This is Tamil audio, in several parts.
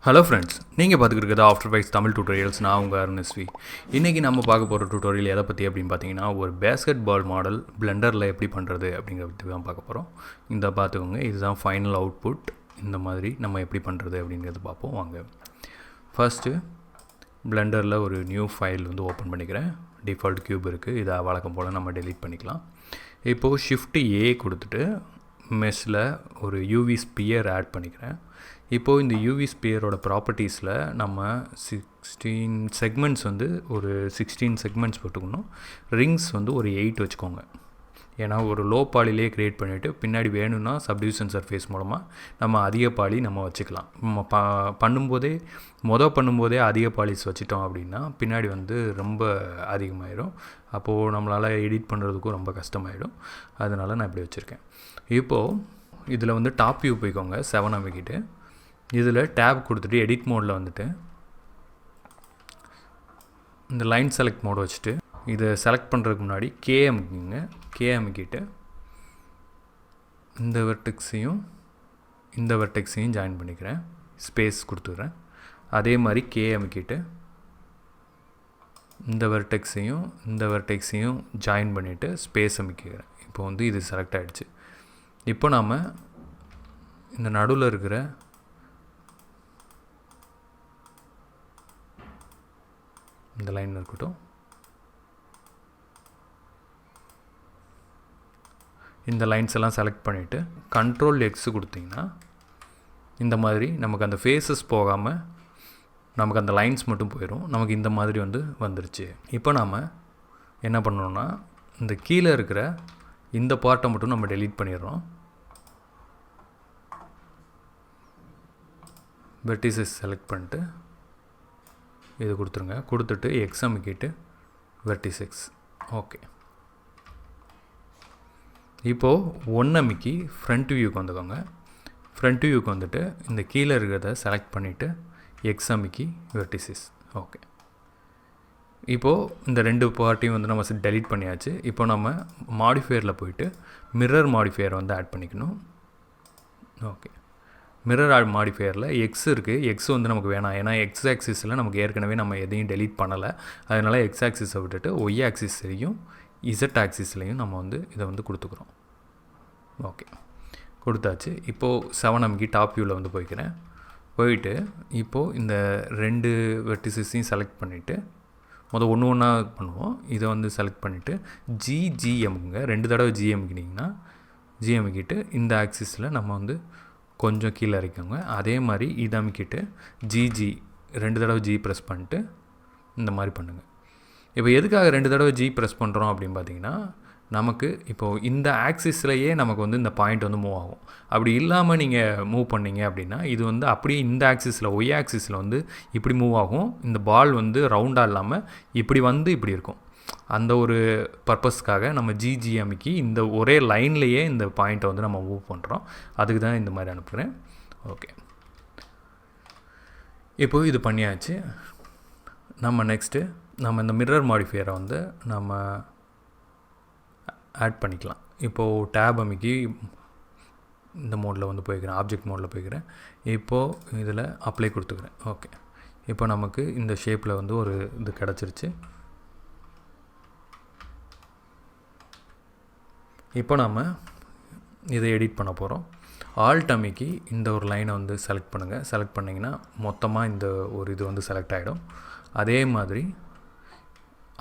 ஹலோ ஃப்ரெண்ட்ஸ், நீங்கள் பார்த்துக்கிட்டு இருக்கிறது ஆஃப்டர் பைக்ஸ் தமிழ் டியூட்டோரியல்ஸ். நான் உங்கள் அருணஸ்வி. இன்றைக்கி நம்ம பார்க்க போகிற டியூட்டோரியல் எதை பற்றி அப்படின்னு பார்த்தீங்கன்னா, ஒரு பேஸ்கெட் பால் மாடல் பிளெண்டரில் எப்படி பண்ணுறது அப்படிங்கிற பற்றி தான் பார்க்க போகிறோம். இந்த பார்த்துக்கோங்க, இதுதான் ஃபைனல் அவுட்புட். இந்த மாதிரி நம்ம எப்படி பண்ணுறது அப்படிங்கிறது பார்ப்போம் வாங்க. ஃபஸ்ட்டு பிளெண்டரில் ஒரு நியூ ஃபைல் வந்து ஓப்பன் பண்ணிக்கிறேன். டிஃபால்ட் க்யூப் இருக்குது, இதை வழக்கம் போல் நம்ம டெலீட் பண்ணிக்கலாம். இப்போது ஷிஃப்ட் ஏ கொடுத்துட்டு மெஷ்ஷில் ஒரு யூவி ஸ்பியர் ஆட் பண்ணிக்கிறேன். இப்போது இந்த யூவி ஸ்பியரோட ப்ராப்பர்ட்டிஸில் நம்ம 16 செக்மெண்ட்ஸ் வந்து ஒரு 16 செக்மெண்ட்ஸ் போட்டுக்கணும். ரிங்ஸ் வந்து ஒரு 8 வச்சுக்கோங்க. ஏன்னா ஒரு லோ பாலிலே க்ரியேட் பண்ணிவிட்டு பின்னாடி வேணும்னா சப்டிவிஷன் சர்ஃபேஸ் மூலமாக நம்ம அதிக பாலி நம்ம வச்சுக்கலாம். நம்ம பண்ணும்போதே அதிக பாலிஸ் வச்சிட்டோம் அப்படின்னா பின்னாடி வந்து ரொம்ப அதிகமாகிடும். அப்போது நம்மளால் எடிட் பண்ணுறதுக்கும் ரொம்ப கஷ்டமாயிடும். அதனால் நான் இப்படி வச்சுருக்கேன். இப்போது இதில் வந்து டாப் வியூ போய்க்கோங்க, 7 அமைக்கிட்டு இதில் டேப் கொடுத்துட்டு எடிட் மோடில் வந்துட்டு இந்த லைன் செலக்ட் மோடு வச்சுட்டு இதை செலக்ட் பண்ணுறதுக்கு முன்னாடி கே அமைக்கிட்டு இந்த வெர்டெக்ஸையும் ஜாயின் பண்ணிக்கிறேன், ஸ்பேஸ் கொடுத்துட்றேன். அதே மாதிரி கே அமைக்கிட்டு இந்த வெர்டெக்ஸையும் ஜாயின் பண்ணிவிட்டு ஸ்பேஸ் அமைக்கிறேன். இப்போ வந்து இது செலக்ட் ஆகிடுச்சு. இப்போ நாம் இந்த நடுவில் இருக்கிற இந்த லைன் இருக்கட்டும், இந்த லைன்ஸ் எல்லாம் செலக்ட் பண்ணிவிட்டு கண்ட்ரோல் எக்ஸ் கொடுத்திங்கன்னா இந்த மாதிரி நமக்கு அந்த ஃபேஸஸ் போகாமல் நமக்கு அந்த லைன்ஸ் மட்டும் போயிடும். நமக்கு இந்த மாதிரி வந்து வந்துருச்சு. இப்போ நாம் என்ன பண்ணணும்னா இந்த கீழே இருக்கிற இந்த பார்ட்டை மட்டும் நம்ம டெலீட் பண்ணிடுறோம். வெர்டிசஸ் செலக்ட் பண்ணிட்டு இது கொடுத்துருங்க. கொடுத்துட்டு எக்ஸ் அமைக்கிட்டு வெர்டிசெக்ஸ். ஓகே. இப்போது 1 அமைக்கி ஃப்ரண்ட் வியூக்கு வந்துக்கோங்க. ஃப்ரண்ட் வியூக்கு வந்துட்டு இந்த கீழே இருக்கிறத செலக்ட் பண்ணிவிட்டு எக்ஸ் அமைக்கி வெர்டிசஸ். ஓகே. இப்போது இந்த 2 பார்ட்டையும் வந்து நம்ம டெலீட் பண்ணியாச்சு. இப்போ நம்ம மாடிஃபையரில் போயிட்டு மிரர் மாடிஃபையர் வந்து ஆட் பண்ணிக்கணும். ஓகே. மிரர் மாடிஃபையரில் எக்ஸ் இருக்குது. எக்ஸ் வந்து நமக்கு வேணாம், ஏன்னா எக்ஸ் ஆக்சிஸில் நமக்கு ஏற்கனவே நம்ம எதையும் டெலீட் பண்ணலை. அதனால் எக்ஸ் ஆக்சிஸை விட்டுட்டு ஒய் ஆக்சிஸ்லையும் இசட் ஆக்சிஸ்லையும் நம்ம வந்து இதை வந்து கொடுத்துக்குறோம். ஓகே, கொடுத்தாச்சு. இப்போது 7 அமைக்கி டாப் வியூவில் வந்து போயிட்டு இப்போது இந்த 2 வெர்டிசஸையும் செலக்ட் பண்ணிவிட்டு ஒன்று ஒன்றா பண்ணுவோம். இதை வந்து செலக்ட் பண்ணிவிட்டு ஜிஎம்ங்க 2 தடவை ஜிஎம்கிட்டிங்கன்னா ஜிஎம்கிட்டு இந்த ஆக்சிஸில் நம்ம வந்து கொஞ்சம் கீழே இறக்கோங்க. அதே மாதிரி இதை அமைக்கிட்டு 2 தடவை ஜி ப்ரெஸ் பண்ணிட்டு இந்த மாதிரி பண்ணுங்கள். இப்போ எதுக்காக 2 தடவை ஜி ப்ரெஸ் பண்ணுறோம் அப்படின்னு பார்த்தீங்கன்னா, நமக்கு இப்போது இந்த ஆக்சிஸ்லையே நமக்கு வந்து இந்த பாயிண்ட் வந்து மூவ் ஆகும். அப்படி இல்லாமல் நீங்கள் மூவ் பண்ணிங்க அப்படின்னா இது வந்து அப்படியே இந்த ஆக்சிஸில் ஒய் ஆக்சிஸில் வந்து இப்படி மூவ் ஆகும். இந்த பால் வந்து ரவுண்டாக இல்லாமல் இப்படி இருக்கும். அந்த ஒரு பர்பஸ்க்காக நம்ம ஜிஎம்க்கு இந்த ஒரே லைன்லேயே இந்த பாயிண்ட்டை வந்து நம்ம மூவ் பண்ணுறோம். அதுக்கு தான் இந்த மாதிரி அனுப்புகிறேன். ஓகே, இப்போது இது பண்ணியாச்சு. நம்ம இந்த மிரர் மாடிஃபையரை வந்து நம்ம ஆட் பண்ணிக்கலாம். இப்போது டேப் அமைக்கி இந்த மோடில் வந்து போய்க்கிறேன், ஆப்ஜெக்ட் மோடில் போய்க்கிறேன். இப்போது இதில் அப்ளை கொடுத்துக்கிறேன். ஓகே, இப்போ நமக்கு இந்த ஷேப்பில் வந்து ஒரு இது கிடச்சிருச்சு. இப்போ நம்ம இதை எடிட் பண்ண போகிறோம். ஆல்ட் அமைக்கி இந்த ஒரு லைனை வந்து செலக்ட் பண்ணுங்கள். செலக்ட் பண்ணிங்கன்னா மொத்தமாக இந்த ஒரு இது வந்து செலக்ட் ஆகிடும். அதே மாதிரி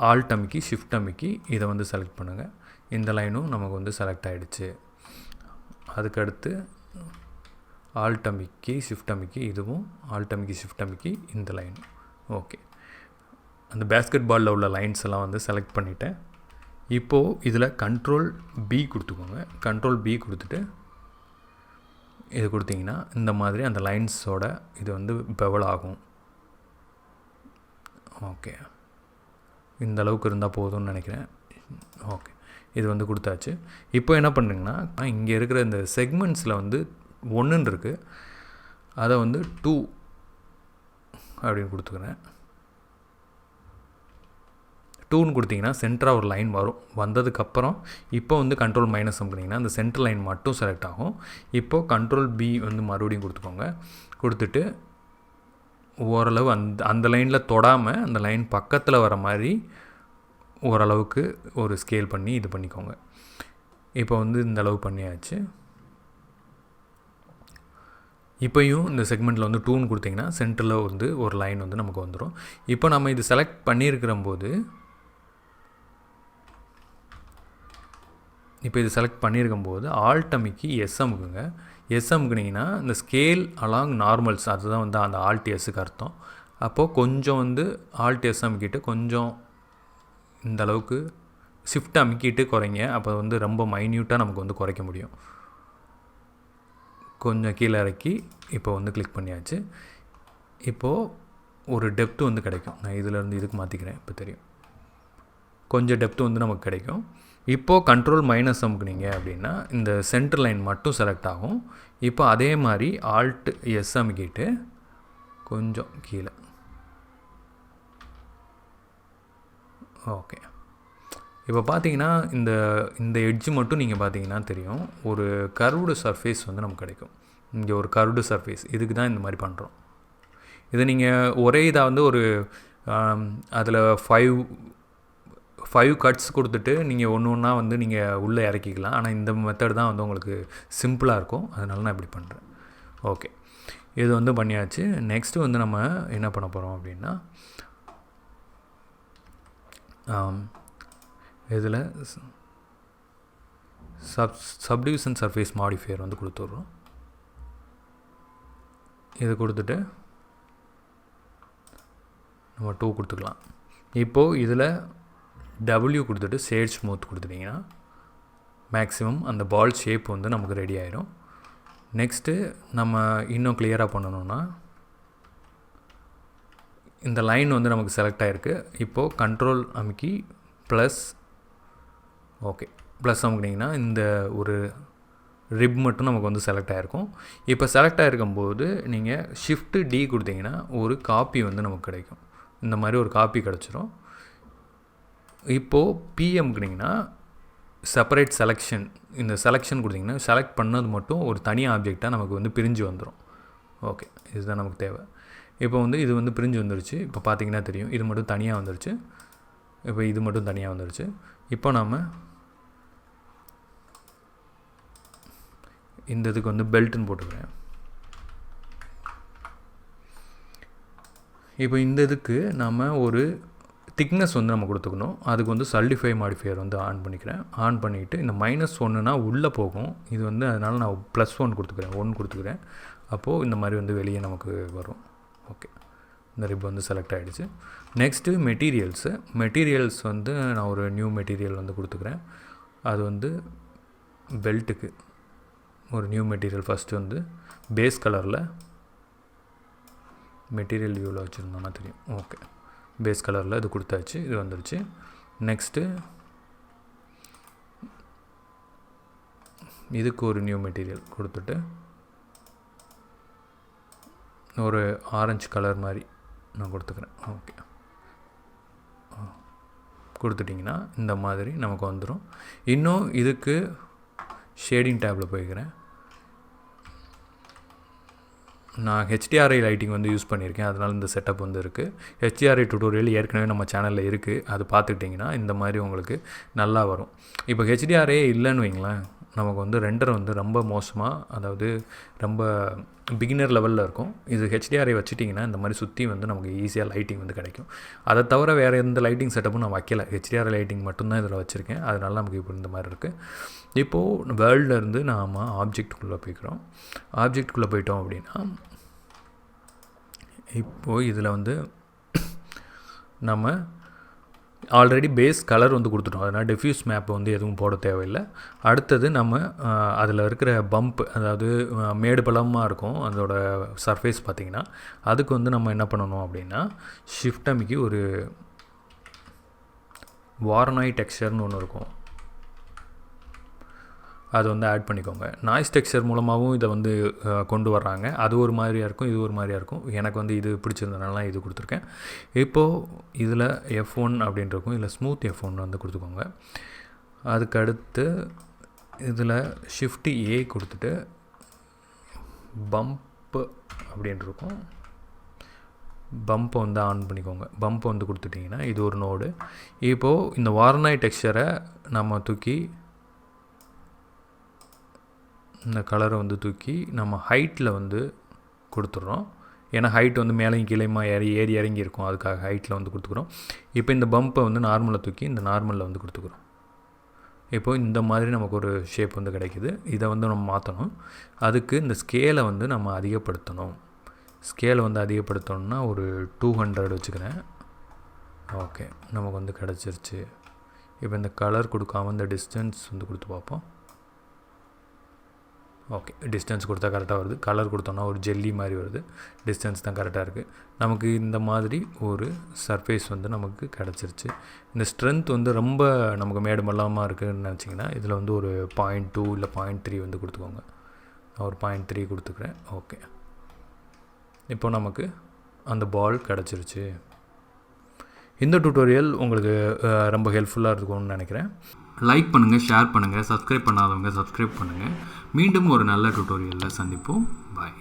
ஆல்ட் அமைக்கி ஷிஃப்ட் அமைக்கி இதை வந்து செலக்ட் பண்ணுங்கள். இந்த லைனும் நமக்கு வந்து செலக்ட் ஆகிடுச்சு. அதுக்கடுத்து ஆல்ட் அமைக்கி ஷிஃப்ட் அமைக்கி இதுவும் ஆல்ட் அமைக்கி ஷிஃப்ட் அமைக்கி இந்த லைன். ஓகே, அந்த பேஸ்கெட் பாலில் உள்ள லைன்ஸ் எல்லாம் வந்து செலக்ட் பண்ணிவிட்டேன். இப்போது இதில் கண்ட்ரோல் பி கொடுத்துக்கோங்க. கண்ட்ரோல் பி கொடுத்துட்டு இது கொடுத்திங்கன்னா இந்த மாதிரி அந்த லைன்ஸோட இது வந்து பெவல் ஆகும். ஓகே, இந்த அளவுக்கு இருந்தால் போதும்னு நினைக்கிறேன். ஓகே, இது வந்து கொடுத்தாச்சு. இப்போ என்ன பண்ணுறீங்கன்னா, இங்கே இருக்கிற இந்த செக்மெண்ட்ஸில் வந்து 1 இருக்குது, அதை வந்து 2 அப்படின்னு கொடுத்துக்கிறேன். 2ன்னு கொடுத்திங்கன்னா சென்டராக ஒரு லைன் வந்ததுக்கப்புறம் இப்போ வந்து கண்ட்ரோல் மைனஸ் பண்ணிங்கன்னா அந்த சென்டர் லைன் மட்டும் செலக்ட் ஆகும். இப்போது கண்ட்ரோல் பி வந்து மறுபடியும் கொடுத்துக்கோங்க. கொடுத்துட்டு ஓரளவு அந்த லைனில் தொடாமல் அந்த லைன் பக்கத்தில் வர மாதிரி ஓரளவுக்கு ஒரு ஸ்கேல் பண்ணி இது பண்ணிக்கோங்க. இப்போ வந்து இந்த அளவு பண்ணியாச்சு. இப்போயும் இந்த செக்மெண்ட்டில் வந்து 2ன்னு கொடுத்திங்கன்னா சென்டரில் வந்து ஒரு லைன் வந்து நமக்கு வந்துடும். இப்போ நம்ம இது செலக்ட் பண்ணியிருக்கிற போது ஆல்ட் அமைக்கி எஸ் அமுக்குங்க. எஸ் அமுக்குனிங்கன்னா இந்த ஸ்கேல் அலாங் நார்மல்ஸ் அதுதான் வந்து அந்த ஆல்ட் எஸ்ஸுக்கு அர்த்தம். அப்போது கொஞ்சம் வந்து ஆல்ட் எஸ் அமுக்கிட்டு கொஞ்சம் இந்த அளவுக்கு ஷிஃப்ட் அமுக்கிட்டு குறைங்க. அப்போ வந்து ரொம்ப மைன்யூட்டாக நமக்கு வந்து குறைக்க முடியும். கொஞ்சம் கீழே இறக்கி இப்போ வந்து கிளிக் பண்ணியாச்சு. இப்போது ஒரு டெப்த்து வந்து கிடைக்கும். நான் இதிலேருந்து இதுக்கு மாற்றிக்கிறேன். இப்போ தெரியும், கொஞ்சம் டெப்த்து வந்து நமக்கு கிடைக்கும். இப்போது கண்ட்ரோல் மைனஸ் அமுக்குனீங்க அப்படின்னா இந்த சென்டர் லைன் மட்டும் செலக்ட் ஆகும். இப்போ அதே மாதிரி ஆல்ட் எஸ் அமுக்கிட்டு கொஞ்சம் கீழே. ஓகே, இப்போ பார்த்தீங்கன்னா இந்த எட்ஜு மட்டும் நீங்கள் பார்த்தீங்கன்னா தெரியும், ஒரு கர்வ்டு சர்ஃபேஸ் வந்து நமக்கு கிடைக்கும். இங்கே ஒரு கர்வ்டு சர்ஃபேஸ், இதுக்கு தான் இந்த மாதிரி பண்ணுறோம். இதை நீங்கள் ஒரே இதாக வந்து ஒரு அதில் 5 கட்ஸ் கொடுத்துட்டு நீங்கள் ஒன்று ஒன்றா வந்து நீங்கள் உள்ளே இறக்கிக்கலாம். ஆனால் இந்த மெத்தட் தான் வந்து உங்களுக்கு சிம்பிளாக இருக்கும், அதனால நான் இப்படி பண்ணுறேன். ஓகே, இது வந்து பண்ணியாச்சு. நெக்ஸ்ட்டு வந்து நம்ம என்ன பண்ண போகிறோம் அப்படின்னா, இதில் சப்டிவிஷன் சர்ஃபேஸ் மாடிஃபையர் வந்து கொடுத்துட்றோம். இது கொடுத்துட்டு நம்ம 2 கொடுத்துக்கலாம். இப்போது இதில் W கொடுத்துட்டு ஷேட் ஸ்மூத் கொடுத்துட்டிங்கன்னா மேக்ஸிமம் அந்த பால் ஷேப் வந்து நமக்கு ரெடி ஆயிடும். நெக்ஸ்ட்டு நம்ம இன்னும் கிளியராக பண்ணணுன்னா, இந்த லைன் வந்து நமக்கு செலக்ட் ஆகிருக்கு. இப்போது கண்ட்ரோல் அமுக்கி ப்ளஸ், ஓகே ப்ளஸ் அமுக்கினீங்கன்னா இந்த ஒரு ரிப் மட்டும் நமக்கு வந்து செலக்ட் ஆகிருக்கும். இப்போ செலக்ட் ஆகிருக்கும்போது நீங்கள் ஷிஃப்ட்டு D கொடுத்தீங்கன்னா ஒரு காப்பி வந்து நமக்கு கிடைக்கும். இந்த மாதிரி ஒரு காப்பி கிடச்சிரும். இப்போது P அமுக்கினீங்கன்னா செப்பரேட் செலெக்ஷன், இந்த செலெக்ஷன் கொடுத்திங்கன்னா செலக்ட் பண்ணது மட்டும் ஒரு தனி ஆப்ஜெக்டாக நமக்கு வந்து பிரிஞ்சு வந்துடும். ஓகே, இதுதான் நமக்கு தேவை. இப்போ வந்து இது வந்து பிரிஞ்சு வந்துருச்சு. இப்போ பார்த்திங்கன்னா தெரியும், இது மட்டும் தனியாக வந்துருச்சு. இப்போ இது மட்டும் தனியாக வந்துருச்சு. இப்போ நாம் இந்த இதுக்கு வந்து பெல்ட்டுன்னு போட்டுக்கிறேன். இப்போ இந்த இதுக்கு நாம் ஒரு திக்னஸ் வந்து நம்ம கொடுத்துக்கணும். அதுக்கு வந்து சாலிடிஃபை மாடிஃபையர் வந்து ஆன் பண்ணிக்கிறேன். ஆன் பண்ணிவிட்டு இந்த -1னா உள்ளே போகும். இது வந்து அதனால் நான் +1 கொடுத்துக்கிறேன், 1 கொடுத்துக்கிறேன். அப்போது இந்த மாதிரி வந்து வெளியே நமக்கு வரும். ஓகே, இந்த ரிப் வந்து செலக்ட் ஆகிடுச்சு. நெக்ஸ்ட்டு மெட்டீரியல்ஸ் வந்து நான் ஒரு நியூ மெட்டீரியல் வந்து கொடுத்துக்கிறேன். அது வந்து பெல்ட்டுக்கு ஒரு நியூ மெட்டீரியல் ஃபஸ்ட்டு வந்து பேஸ் கலரில் மெட்டீரியல் வியூவில் வச்சுருந்தோன்னா தெரியும். ஓகே, பேஸ் கலரில் இது கொடுத்தாச்சு, இது வந்துருச்சு. நெக்ஸ்ட்டு இதுக்கு ஒரு நியூ மெட்டீரியல் கொடுத்துட்டு ஒரு ஆரஞ்சு கலர் மாதிரி நான் கொடுத்துக்கிறேன். ஓகே, கொடுத்துட்டிங்கன்னா இந்த மாதிரி நமக்கு வந்துடும். இன்னும் இதுக்கு ஷேடிங் டேப்பில் போய்க்கிறேன். நான் HDRI லைட்டிங் வந்து யூஸ் பண்ணியிருக்கேன், அதனால் இந்த செட்டப் வந்து இருக்குது. HDRI டுட்டோரியல் ஏற்கனவே நம்ம சேனலில் இருக்குது, அது பார்த்துக்கிட்டிங்கன்னா இந்த மாதிரி உங்களுக்கு நல்லா வரும். இப்போ HDRI இல்லைன்னு வைங்களேன், நமக்கு வந்து ரெண்டர் வந்து ரொம்ப மோசமாக, அதாவது ரொம்ப பிகினர் லெவலில் இருக்கும். இது HDRI வச்சுட்டிங்கன்னா இந்த மாதிரி சுற்றி வந்து நமக்கு ஈஸியாக லைட்டிங் வந்து கிடைக்கும். அதை தவிர வேறு எந்த லைட்டிங் செட்டப்பும் நான் வைக்கல, HDRI லைட்டிங் மட்டும்தான் இதில் வச்சுருக்கேன். அதனால நமக்கு இப்போ இந்த மாதிரி இருக்குது. இப்போது வேர்ல்ட்லேருந்து நாம் ஆப்ஜெக்டுக்குள்ளே போய்க்கிறோம். ஆப்ஜெக்டுக்குள்ளே போயிட்டோம் அப்படின்னா இப்போது இதில் வந்து நம்ம ஆல்ரெடி பேஸ் கலர் வந்து கொடுத்துட்டோம், அதனால் டிஃப்யூஸ் மேப் வந்து எதுவும் போட தேவையில்லை. அடுத்தது நம்ம அதில் இருக்கிற பம்ப், அதாவது மேடு பள்ளமாக இருக்கும் அதோட சர்ஃபேஸ் பார்த்திங்கன்னா, அதுக்கு வந்து நம்ம என்ன பண்ணணும் அப்படின்னா ஷிஃப்ட் அமுக்கி ஒரு வார்னாய் டெக்ஸ்சர்னு ஒன்று இருக்கும், அது வந்து ஆட் பண்ணிக்கோங்க. நாய்ஸ் டெக்ஸ்சர் மூலமாகவும் இதை வந்து கொண்டு வர்றாங்க. அது ஒரு மாதிரியாக இருக்கும், இது ஒரு மாதிரியாக இருக்கும். எனக்கு வந்து இது பிடிச்சிருந்தனால இது கொடுத்துருக்கேன். இப்போது இதில் F1 அப்படின்ட்டு இருக்கும், இதில் ஸ்மூத் F1 வந்து கொடுத்துக்கோங்க. அதுக்கடுத்து இதில் ஷிஃப்ட் A கொடுத்துட்டு பம்ப் அப்படின்ட்டு இருக்கும், பம்பை வந்து ஆன் பண்ணிக்கோங்க. பம்பை வந்து கொடுத்துட்டிங்கன்னா இது ஒரு நோடு. இப்போது இந்த வார்னாய் டெக்ஸ்சரை நம்ம தூக்கி இந்த கலரை வந்து தூக்கி நம்ம ஹைட்டில் வந்து கொடுத்துட்றோம். ஏன்னா ஹைட் வந்து மேலேயும் கீழேயுமா ஏறி இறங்கி இருக்கும், அதுக்காக ஹைட்டில் வந்து கொடுத்துக்குறோம். இப்போ இந்த பம்பை வந்து நார்மலில் தூக்கி இந்த நார்மலில் வந்து கொடுத்துக்குறோம். இப்போது இந்த மாதிரி நமக்கு ஒரு ஷேப் வந்து கிடைக்குது. இதை வந்து நம்ம மாற்றணும். அதுக்கு இந்த ஸ்கேலை வந்து நம்ம அதிகப்படுத்தணும். ஸ்கேலை வந்து அதிகப்படுத்தணும்னா ஒரு 200 வச்சுக்கிறேன். ஓகே, நமக்கு வந்து கிடச்சிருச்சு. இப்போ இந்த கலர் கொடுக்காம இந்த டிஸ்டன்ஸ் வந்து கொடுத்து பார்ப்போம். ஓகே, டிஸ்டன்ஸ் கொடுத்தா கரெக்டாக வருது. கலர் கொடுத்தோன்னா ஒரு ஜெல்லி மாதிரி வருது. டிஸ்டன்ஸ் தான் கரெக்டாக இருக்குது. நமக்கு இந்த மாதிரி ஒரு சர்ஃபேஸ் வந்து நமக்கு கிடச்சிருச்சு. இந்த ஸ்ட்ரென்த் வந்து ரொம்ப நமக்கு மேடு மல்லாமல் இருக்குதுன்னு நினச்சிங்கன்னா இதில் வந்து ஒரு 0.2 இல்லை 0.3 வந்து கொடுத்துக்கோங்க. நான் ஒரு 0.3 கொடுத்துக்கிறேன். ஓகே, இப்போ நமக்கு அந்த பால் கிடச்சிருச்சு. இந்த டியூட்டோரியல் உங்களுக்கு ரொம்ப ஹெல்ப்ஃபுல்லாக இருக்கும்னு நினைக்கிறேன். லைக் பண்ணுங்கள், ஷேர் பண்ணுங்கள், சப்ஸ்கிரைப் பண்ணாதவங்க சப்ஸ்கிரைப் பண்ணுங்கள். மீண்டும் ஒரு நல்ல டியூட்டோரியலில் சந்திப்போம். பாய்.